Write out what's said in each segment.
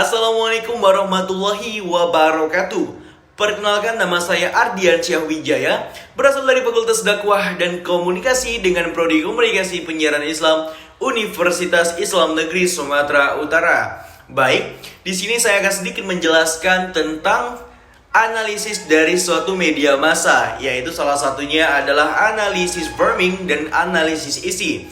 Assalamualaikum warahmatullahi wabarakatuh. Perkenalkan, nama saya Ardian Syahwijaya, berasal dari Fakultas Dakwah dan Komunikasi dengan Prodi Komunikasi Penyiaran Islam Universitas Islam Negeri Sumatera Utara. Baik, di sini saya akan sedikit menjelaskan tentang analisis dari suatu media massa, yaitu salah satunya adalah analisis framing dan analisis isi,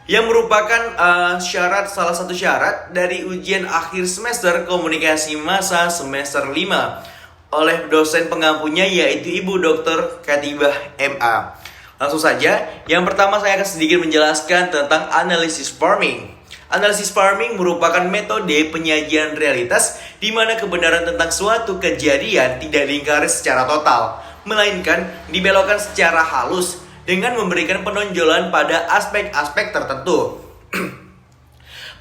yang merupakan salah satu syarat dari ujian akhir semester komunikasi massa semester 5 oleh dosen pengampunya, yaitu Ibu Dr. Katibah MA. Langsung saja, yang pertama saya akan sedikit menjelaskan tentang analisis farming. Analisis farming merupakan metode penyajian realitas di mana kebenaran tentang suatu kejadian tidak diingkari secara total, melainkan dibelokkan secara halus dengan memberikan penonjolan pada aspek-aspek tertentu.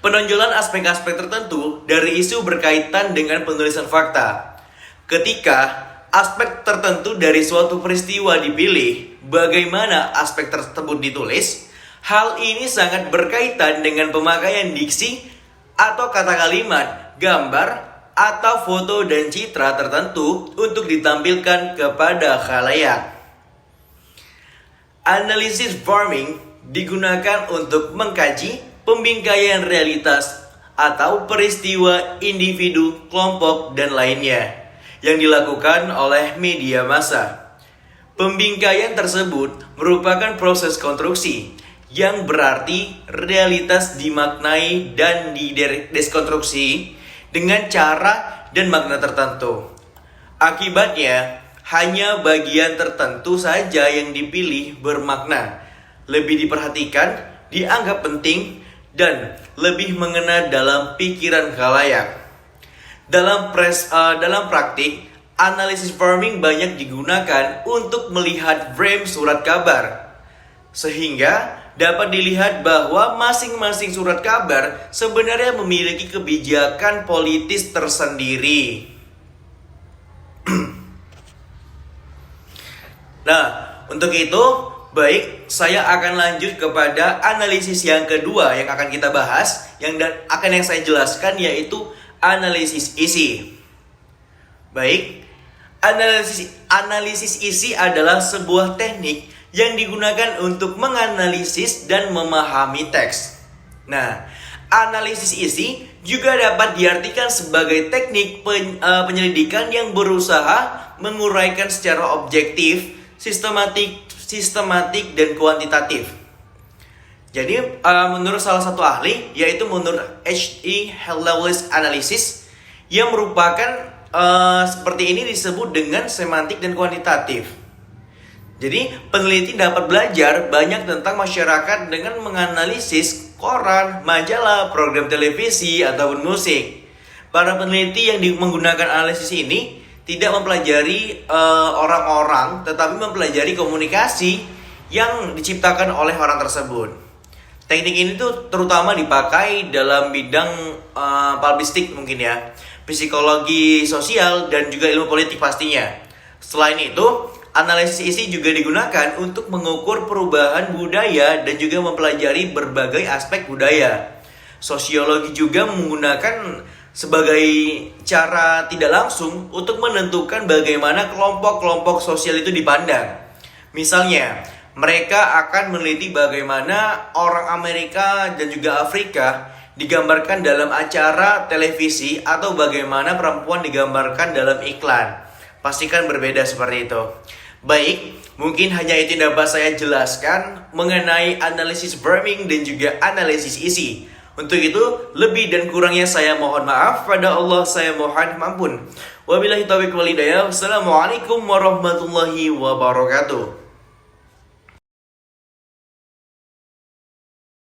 Penonjolan aspek-aspek tertentu dari isu berkaitan dengan penulisan fakta. Ketika aspek tertentu dari suatu peristiwa dipilih, bagaimana aspek tersebut ditulis, hal ini sangat berkaitan dengan pemakaian diksi atau kata kalimat, gambar, atau foto dan citra tertentu untuk ditampilkan kepada khalayak. Analisis farming digunakan untuk mengkaji pembingkaian realitas atau peristiwa individu, kelompok, dan lainnya yang dilakukan oleh media massa. Pembingkaian tersebut merupakan proses konstruksi yang berarti realitas dimaknai dan dideskonstruksi dengan cara dan makna tertentu. Akibatnya, hanya bagian tertentu saja yang dipilih bermakna, lebih diperhatikan, dianggap penting, dan lebih mengena dalam pikiran khalayak. Dalam praktik, analisis farming banyak digunakan untuk melihat frame surat kabar, sehingga dapat dilihat bahwa masing-masing surat kabar sebenarnya memiliki kebijakan politis tersendiri. Nah, untuk itu, baik, saya akan lanjut kepada analisis yang kedua yang akan kita bahas, yang saya jelaskan, yaitu analisis isi. Baik, analisis isi adalah sebuah teknik yang digunakan untuk menganalisis dan memahami teks. Nah, analisis isi juga dapat diartikan sebagai teknik penyelidikan yang berusaha menguraikan secara objektif, sistematik dan kuantitatif. Jadi menurut salah satu ahli, yaitu menurut H.E. Lewis Analysis, yang merupakan seperti ini disebut dengan semantik dan kuantitatif. Jadi peneliti dapat belajar banyak tentang masyarakat dengan menganalisis koran, majalah, program televisi, ataupun musik. Para peneliti yang menggunakan analisis ini tidak mempelajari orang-orang, tetapi mempelajari komunikasi yang diciptakan oleh orang tersebut. Teknik ini tuh terutama dipakai dalam bidang publistik mungkin ya, psikologi sosial, dan juga ilmu politik pastinya. Selain itu, analisis isi juga digunakan untuk mengukur perubahan budaya dan juga mempelajari berbagai aspek budaya. Sosiologi juga menggunakan sebagai cara tidak langsung untuk menentukan bagaimana kelompok-kelompok sosial itu dipandang. Misalnya, mereka akan meneliti bagaimana orang Amerika dan juga Afrika digambarkan dalam acara televisi atau bagaimana perempuan digambarkan dalam iklan. Pastikan berbeda seperti itu. Baik, mungkin hanya itu yang dapat saya jelaskan mengenai analisis framing dan juga analisis isi. Untuk itu, lebih dan kurangnya saya mohon maaf. Pada Allah saya mohon ampun. Wabillahi taufiq wal hidayah. Wassalamualaikum warahmatullahi wabarakatuh.